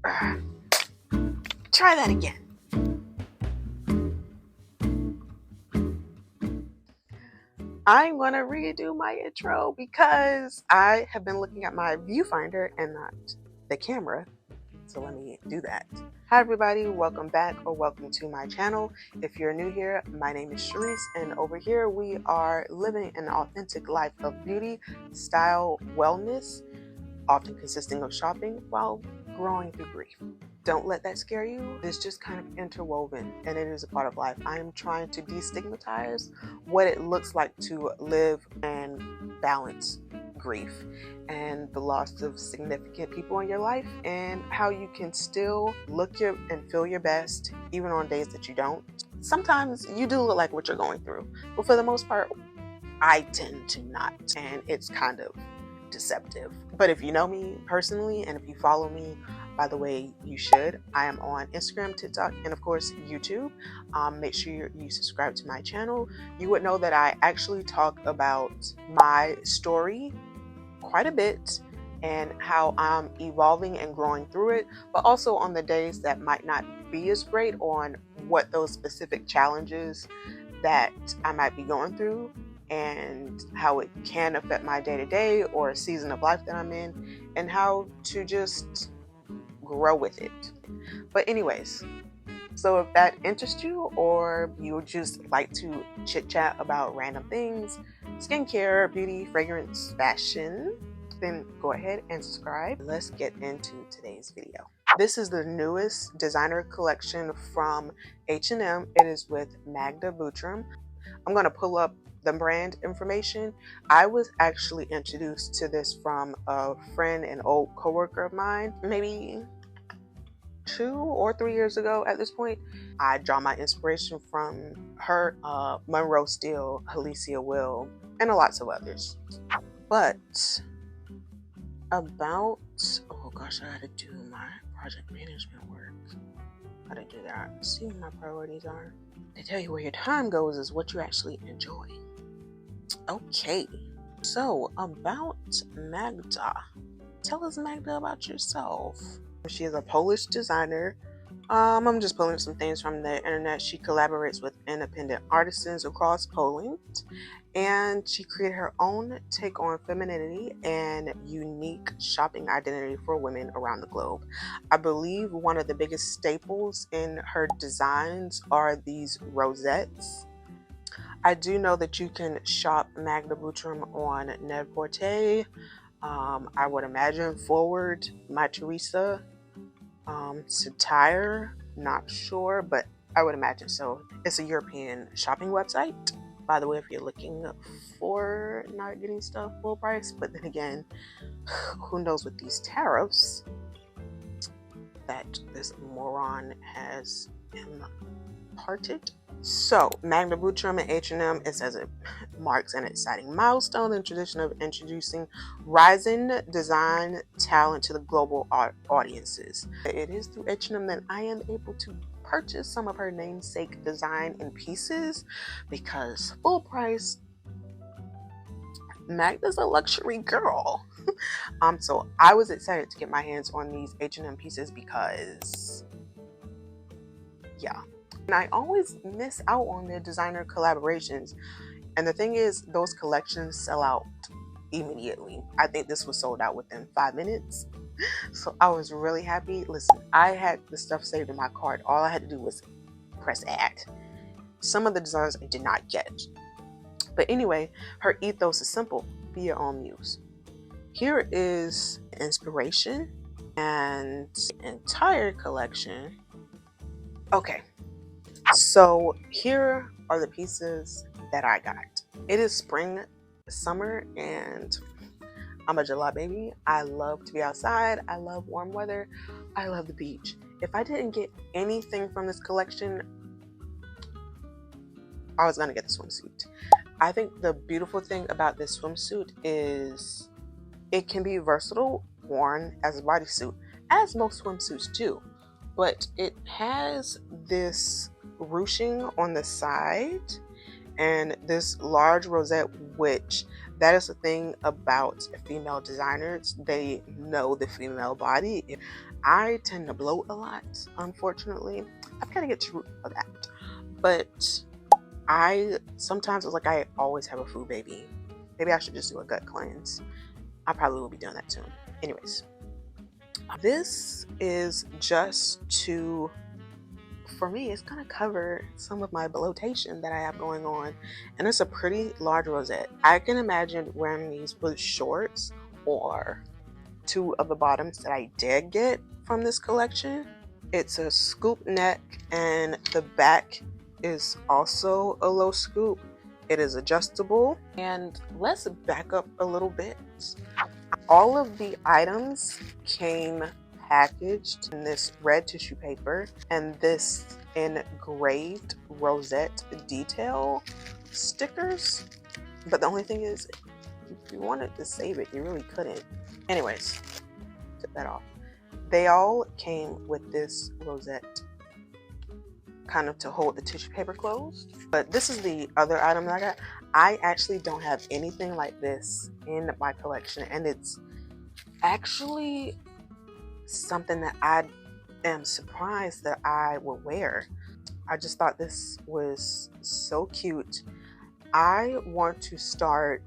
Try that again. I'm going to redo my intro because I have been looking at my viewfinder and not the camera. So let me do that. Hi everybody, welcome back or welcome to my channel. If you're new here, my name is Sharice, and over here we are living an authentic life of beauty, style, wellness, often consisting of shopping while growing through grief. Don't let that scare you. It's just kind of interwoven and it is a part of life. I am trying to destigmatize what it looks like to live and balance grief and the loss of significant people in your life, and how you can still look and feel your best even on days that you don't. Sometimes you do look like what you're going through, but for the most part, I tend to not, and it's kind of deceptive. But if you know me personally and if you follow me, by the way, you should. I am on Instagram, TikTok, and of course YouTube. Make sure you subscribe to my channel. You would know that I actually talk about my story quite a bit and how I'm evolving and growing through it, but also on the days that might not be as great, on what those specific challenges that I might be going through and how it can affect my day-to-day or a season of life that I'm in, and how to just grow with it. But anyways, so if that interests you, or you just like to chit chat about random things, skincare, beauty, fragrance, fashion, then go ahead and subscribe. Let's get into today's video. This is the newest designer collection from H&M. It is with MAGDA BUTRYM. I'm going to pull up the brand information. I was actually introduced to this from a friend and old coworker of mine, maybe 2 or 3 years ago at this point. I draw my inspiration from her, Monroe Steele, Alicia Will, and lots of others. But about, oh gosh, I gotta do my project management work. How to do that. See what my priorities are. They tell you where your time goes is what you actually enjoy. Okay, so about Magda. Tell us, Magda, about yourself. She is a Polish designer. I'm just pulling some things from the internet. She collaborates with independent artisans across Poland, and she created her own take on femininity and unique shopping identity for women around the globe. I believe one of the biggest staples in her designs are these rosettes. I do know that you can shop MAGDA BUTRYM on Net-a-Porter, I would imagine Forward, My Teresa, Satire, not sure, but I would imagine so. It's a European shopping website. By the way, if you're looking for not getting stuff full price, but then again, who knows with these tariffs that this moron has imparted. So MAGDA BUTRYM and H&M, it says it marks an exciting milestone in the tradition of introducing rising design talent to the global audiences. It is through H&M that I am able to purchase some of her namesake design in pieces, because full price, Magda's a luxury girl. So I was excited to get my hands on these H&M pieces because, yeah. And I always miss out on the designer collaborations. And the thing is, those collections sell out immediately. I think this was sold out within 5 minutes. So I was really happy. Listen, I had the stuff saved in my cart. All I had to do was press add. Some of the designs I did not get. But anyway, her ethos is simple. Be your own muse. Here is inspiration and entire collection. Okay. So here are the pieces that I got. It is spring, summer, and I'm a July baby. I love to be outside. I love warm weather. I love the beach. If I didn't get anything from this collection, I was gonna get the swimsuit. I think the beautiful thing about this swimsuit is it can be versatile, worn as a bodysuit, as most swimsuits do. But it has this ruching on the side and this large rosette, which that is the thing about female designers. They know the female body. I tend to bloat a lot, unfortunately. I've got to get to the root of that. But I sometimes it's like I always have a food baby. Maybe I should just do a gut cleanse. I probably will be doing that soon. Anyways, this is just to, for me, it's gonna cover some of my bloatation that I have going on, and it's a pretty large rosette. I can imagine wearing these with shorts or two of the bottoms that I did get from this collection. It's a scoop neck, and the back is also a low scoop. It is adjustable. And let's back up a little bit. All of the items came packaged in this red tissue paper and this engraved rosette detail stickers. But the only thing is, if you wanted to save it, you really couldn't. Anyways, took that off. They all came with this rosette kind of to hold the tissue paper closed. But this is the other item that I got. I actually don't have anything like this in my collection, and it's actually something that I am surprised that I would wear. I just thought this was so cute. I want to start,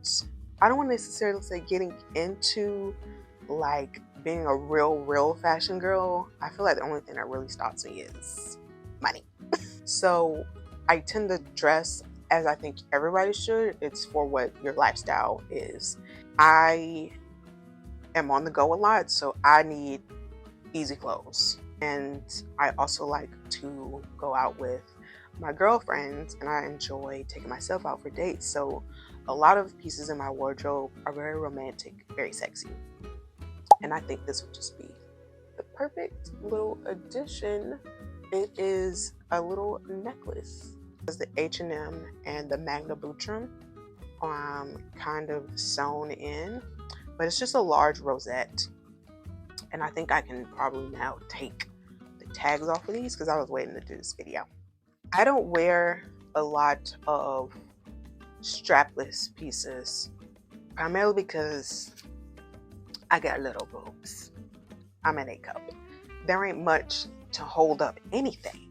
I don't want to necessarily say getting into like being a real fashion girl. I feel like the only thing that really stops me is money. So I tend to dress as I think everybody should. It's for what your lifestyle is. I am on the go a lot, so I need easy clothes. And I also like to go out with my girlfriends, and I enjoy taking myself out for dates. So a lot of pieces in my wardrobe are very romantic, very sexy. And I think this would just be the perfect little addition. It is a little necklace. It's the H&M and the MAGDA BUTRYM kind of sewn in, but it's just a large rosette. And I think I can probably now take the tags off of these because I was waiting to do this video. I don't wear a lot of strapless pieces, primarily because I got little boobs. I'm an A cup. There ain't much to hold up anything,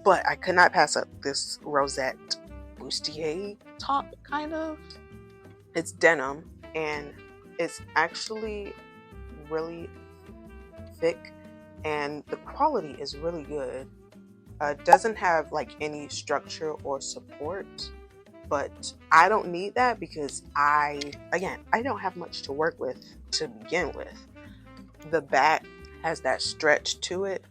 but I could not pass up this rosette bustier top, kind of. It's denim, and it's actually really thick, and the quality is really good. It doesn't have like any structure or support, but I don't need that because I don't have much to work with to begin with. The back has that stretch to it,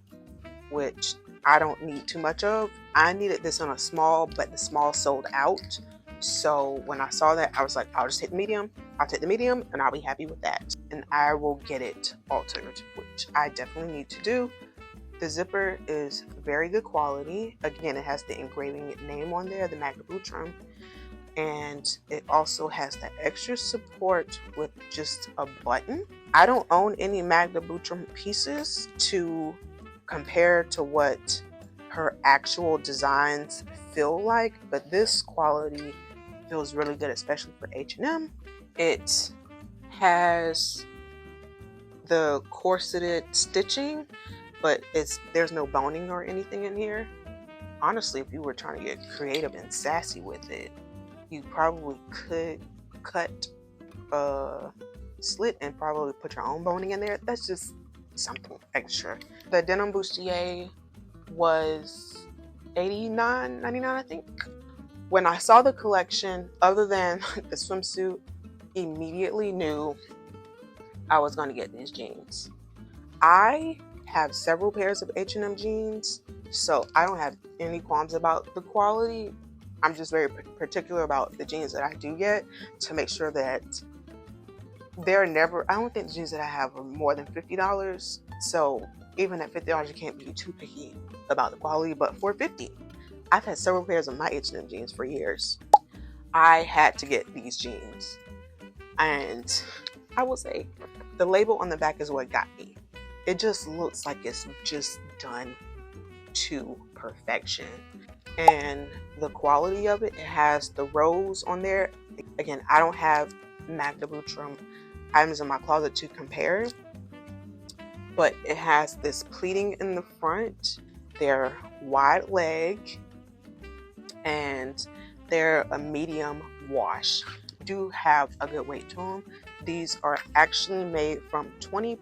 which I don't need too much of. I needed this on a small, but the small sold out. So when I saw that, I was like, I'll just take the medium. I'll take the medium and I'll be happy with that. And I will get it altered, which I definitely need to do. The zipper is very good quality. Again, it has the engraving name on there, the MAGDA BUTRYM. And it also has the extra support with just a button. I don't own any MAGDA BUTRYM pieces to compare to what her actual designs feel like, but this quality feels really good, especially for H&M. It has the corseted stitching, but there's no boning or anything in here. Honestly, if you were trying to get creative and sassy with it, you probably could cut a slit and probably put your own boning in there. That's just something extra. The denim bustier was $89.99, I think. When I saw the collection, other than the swimsuit, immediately knew I was going to get these jeans. I have several pairs of H&M jeans, so I don't have any qualms about the quality. I'm just very particular about the jeans that I do get to make sure that they're never, I don't think the jeans that I have are more than $50. So even at $50, you can't be too picky about the quality, but for $50, I've had several pairs of my H&M jeans for years. I had to get these jeans. And I will say the label on the back is what got me. It just looks like it's just done to perfection. And the quality of it, it has the rose on there. Again, I don't have MAGDA BUTRYM items in my closet to compare, but it has this pleating in the front. They're wide leg and they're a medium wash. Do have a good weight to them. These are actually made from 20%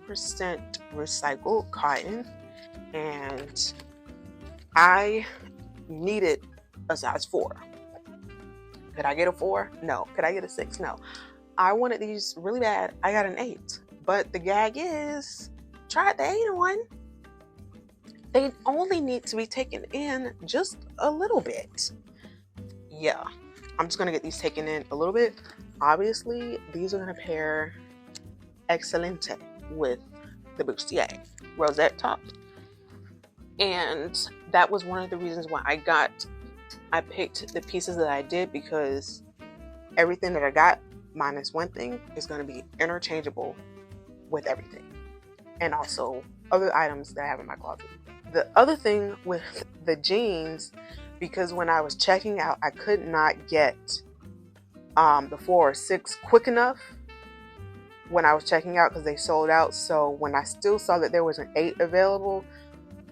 recycled cotton, and I needed a size 4. Could I get a 4? No. Could I get a 6? No. I wanted these really bad. I got an 8. But the gag is, tried the 8 on. They only need to be taken in just a little bit. Yeah, I'm just gonna get these taken in a little bit. Obviously, these are gonna pair excelente with the bustier rosette top, and that was one of the reasons why I picked the pieces that I did, because everything that I got minus one thing is going to be interchangeable with everything, and also other items that I have in my closet. The other thing with the jeans, because when I was checking out, I could not get the 4 or 6 quick enough when I was checking out because they sold out. So when I still saw that there was an 8 available,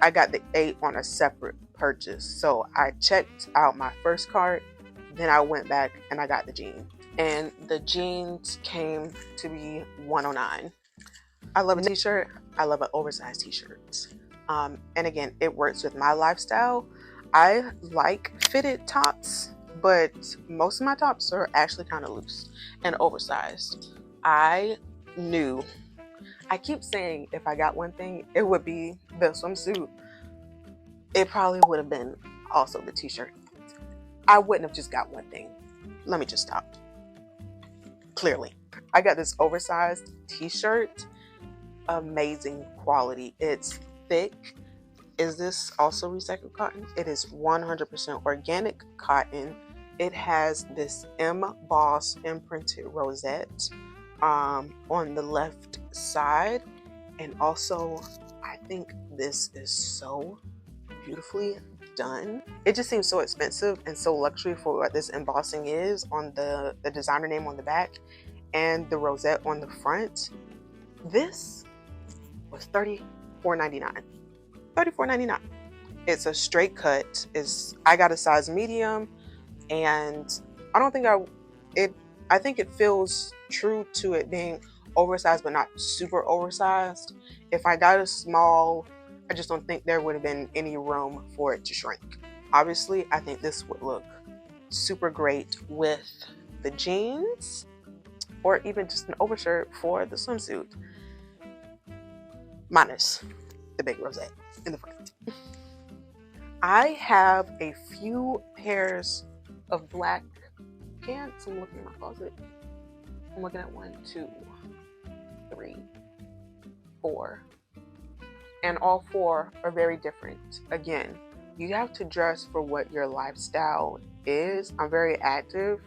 I got the 8 on a separate purchase. So I checked out my first cart, then I went back and I got the jeans. And the jeans came to be $109. I love a t-shirt. I love an oversized t-shirt. And again, it works with my lifestyle. I like fitted tops, but most of my tops are actually kind of loose and oversized. I keep saying if I got one thing, it would be the swimsuit. It probably would have been also the t-shirt. I wouldn't have just got one thing. Let me just stop. Clearly, I got this oversized t-shirt. Amazing quality. It's thick. Is this also recycled cotton? It is 100% organic cotton. It has this embossed imprinted rosette on the left side, and also I think this is so beautifully done. It just seems so expensive and so luxury for what this embossing is on the designer name on the back and the rosette on the front. This was $34.99. $34.99. It's a straight cut. I got a size medium, and I think it feels true to it being oversized but not super oversized. If I got a small, I just don't think there would have been any room for it to shrink. Obviously, I think this would look super great with the jeans or even just an overshirt for the swimsuit, minus the big rosette in the front. I have a few pairs of black pants. I'm looking in my closet. I'm looking at 1, 2, 3, 4. And all 4 are very different. Again, you have to dress for what your lifestyle is. I'm very active.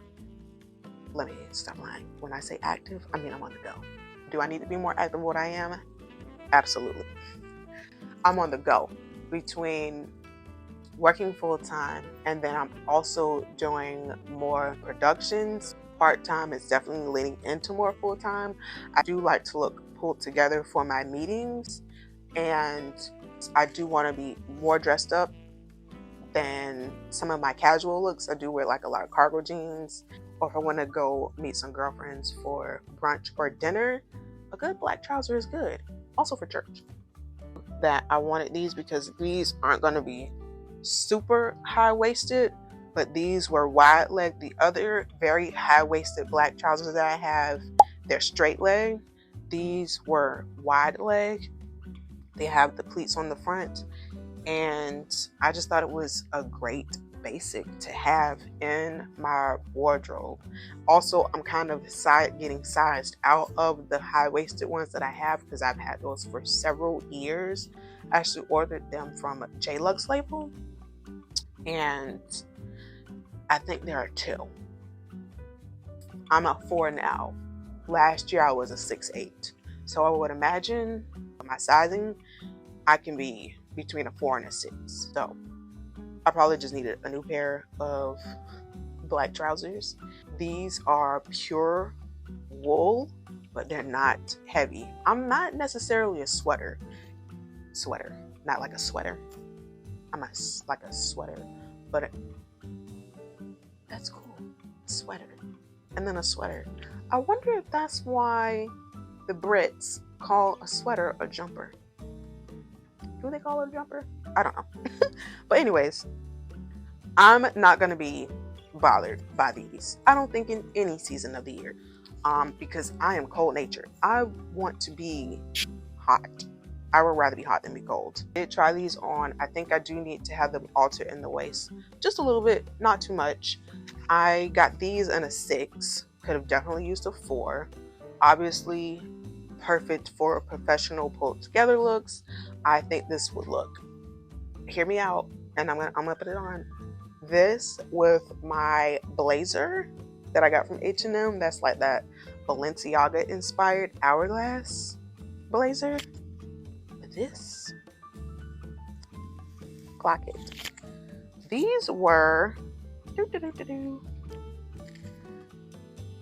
Let me stop lying. When I say active, I mean I'm on the go. Do I need to be more active than what I am? Absolutely. I'm on the go between working full-time, and then I'm also doing more productions. Part-time is definitely leaning into more full-time. I do like to look pulled together for my meetings, and I do want to be more dressed up than some of my casual looks. I do wear like a lot of cargo jeans, or if I want to go meet some girlfriends for brunch or dinner, a good black trouser is good. Also for church. That I wanted these because these aren't going to be super high-waisted, but these were wide leg. The other very high-waisted black trousers that I have, they're straight leg. These were wide leg. They have the pleats on the front, and I just thought it was a great basic to have in my wardrobe. Also, I'm kind of getting sized out of the high-waisted ones that I have because I've had those for several years. I actually ordered them from J-Lux label, and I think there are 2. I'm a 4 now. Last year I was a 6'8", so I would imagine my sizing, I can be between a 4 and a 6. So I probably just needed a new pair of black trousers. These are pure wool, but they're not heavy. I'm not necessarily a sweater. sweater. Not like a sweater. Like a sweater, but that's cool. Sweater. And then a sweater. I wonder if that's why the Brits call a sweater a jumper. Do they call it a jumper? I don't know. But anyways, I'm not going to be bothered by these. I don't think in any season of the year. Because I am cold natured. I want to be hot. I would rather be hot than be cold. I did try these on. I think I do need to have them altered in the waist. Just a little bit, not too much. I got these in a 6. Could have definitely used a 4. Obviously, perfect for professional pulled together looks. I think this would look. Hear me out, and I'm gonna put it on. This with my blazer that I got from H&M. That's like that Balenciaga inspired hourglass blazer. This, clock it. These were,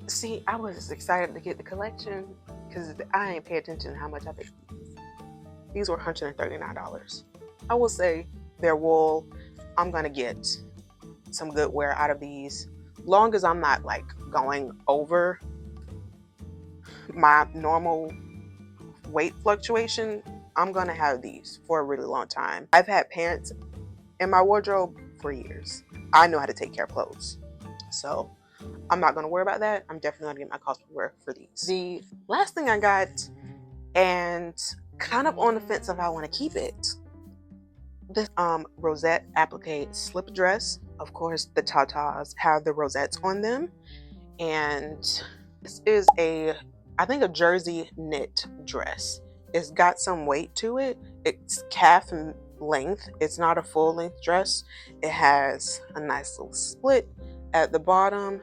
see, I was excited to get the collection because I ain't pay attention to how much I paid. These were $139. I will say they're wool. I'm gonna get some good wear out of these, long as I'm not like going over my normal weight fluctuation. I'm gonna have these for a really long time. I've had pants in my wardrobe for years. I know how to take care of clothes, so I'm not gonna worry about that. I'm definitely gonna get my cost per wear for these. The last thing I got, and kind of on the fence if I want to keep it, this Rosette applique slip dress. Of course, the tatas have the rosettes on them, and this is I think a jersey knit dress. It's got some weight to it. It's calf length. It's not a full length dress. It has a nice little split at the bottom.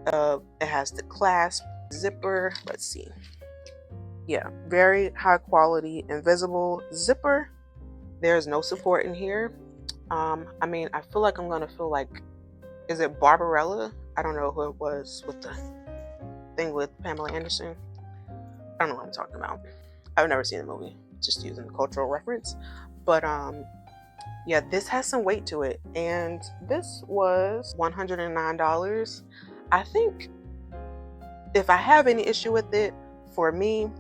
It has the clasp, zipper. Let's see. Yeah, very high quality, invisible zipper. There's no support in here. I mean, I feel like I'm gonna feel like, is it Barbarella? I don't know who it was with the thing with Pamela Anderson. I don't know what I'm talking about. I've never seen the movie, just using the cultural reference. But yeah, this has some weight to it, and this was $109. I think if I have any issue with it, for me,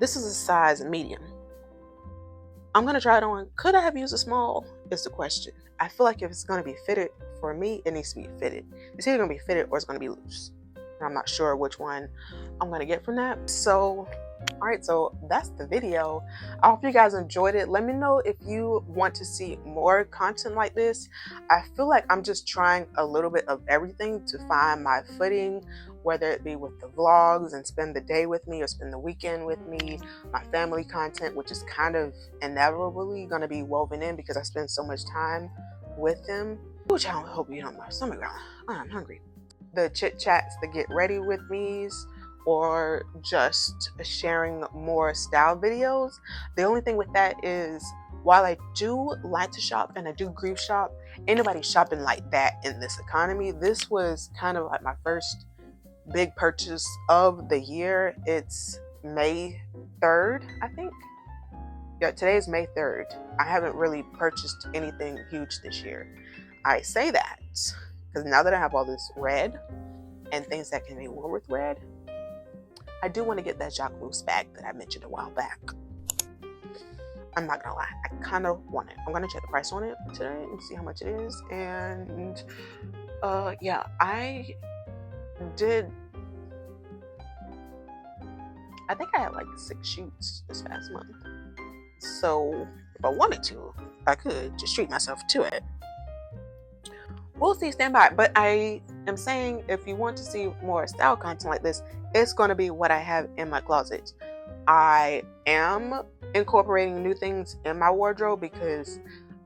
this is a size medium. I'm gonna try it on. Could I have used a small? Is the question. I feel like if it's gonna be fitted for me, it needs to be fitted. It's either gonna be fitted or it's gonna be loose. And I'm not sure which one I'm gonna get from that. So, all right, so that's the video. I hope you guys enjoyed it. Let me know if you want to see more content like this. I feel like I'm just trying a little bit of everything to find my footing, whether it be with the vlogs and spend the day with me or spend the weekend with me, my family content, which is kind of inevitably going to be woven in because I spend so much time with them. Which I hope you don't, my stomach growling. I'm hungry. The chit chats, the get ready with me's, or just sharing more style videos. The only thing with that is, while I do like to shop and I do grief shop, ain't nobody shopping like that in this economy. This was kind of like my first big purchase of the year. It's May 3rd, I think. Yeah, today is May 3rd. I haven't really purchased anything huge this year. I say that because now that I have all this red and things that can be worn with red, I do want to get that Jacques bag that I mentioned a while back. I'm not gonna lie, I kind of want it. I'm gonna check the price on it today and see how much it is. And yeah, I think I had like 6 shoots this past month. So if I wanted to, I could just treat myself to it. We'll see, stand by. But I am saying, if you want to see more style content like this, it's going to be what I have in my closet. I am incorporating new things in my wardrobe because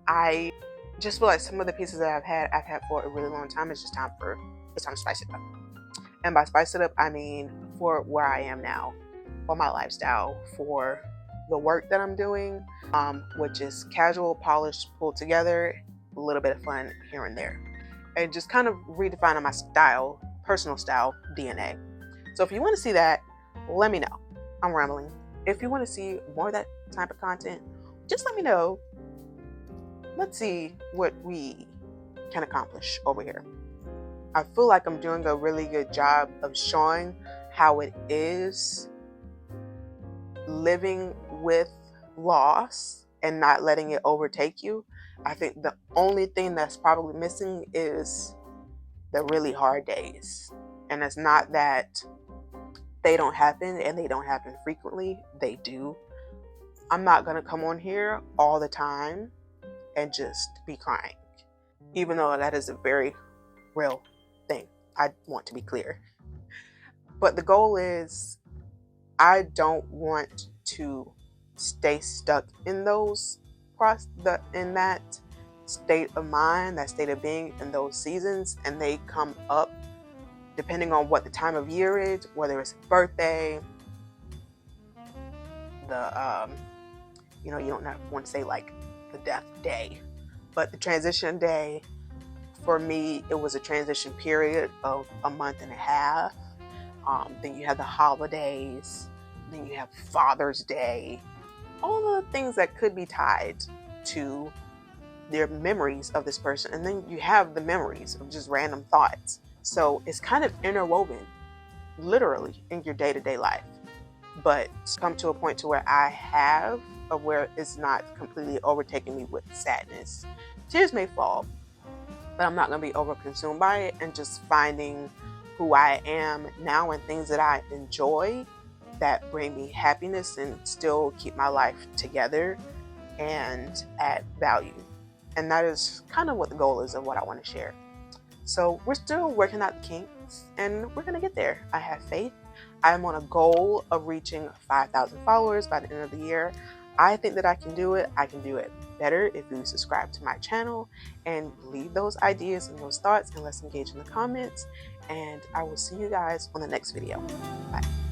I just feel like some of the pieces that I've had for a really long time. It's time to spice it up. And by spice it up, I mean for where I am now, for my lifestyle, for the work that I'm doing, which is casual, polished, pulled together, a little bit of fun here and there. And just kind of redefining my style, personal style DNA. So if you want to see that, let me know. I'm rambling. If you want to see more of that type of content, just let me know. Let's see what we can accomplish over here. I feel like I'm doing a really good job of showing how it is living with loss and not letting it overtake you. I think the only thing that's probably missing is the really hard days. And it's not that they don't happen and they don't happen frequently. They do. I'm not going to come on here all the time and just be crying, even though that is a very real thing. I want to be clear. But the goal is, I don't want to stay stuck in in that state of mind, that state of being in those seasons, and they come up depending on what the time of year is, whether it's a birthday, you don't want to say like the death day, but the transition day. For me, it was a transition period of a month and a half. Then you have the holidays, then you have Father's Day, all the things that could be tied to their memories of this person. And then you have the memories of just random thoughts. So it's kind of interwoven literally in your day-to-day life. But come to a point to where where it's not completely overtaking me with sadness. Tears may fall, but I'm not going to be overconsumed by it, and just finding who I am now and things that I enjoy that bring me happiness and still keep my life together and add value. And that is kind of what the goal is of what I want to share. So we're still working out the kinks, and we're going to get there. I have faith. I'm on a goal of reaching 5,000 followers by the end of the year. I think that I can do it. I can do it better if you subscribe to my channel and leave those ideas and those thoughts, and let's engage in the comments. And I will see you guys on the next video. Bye.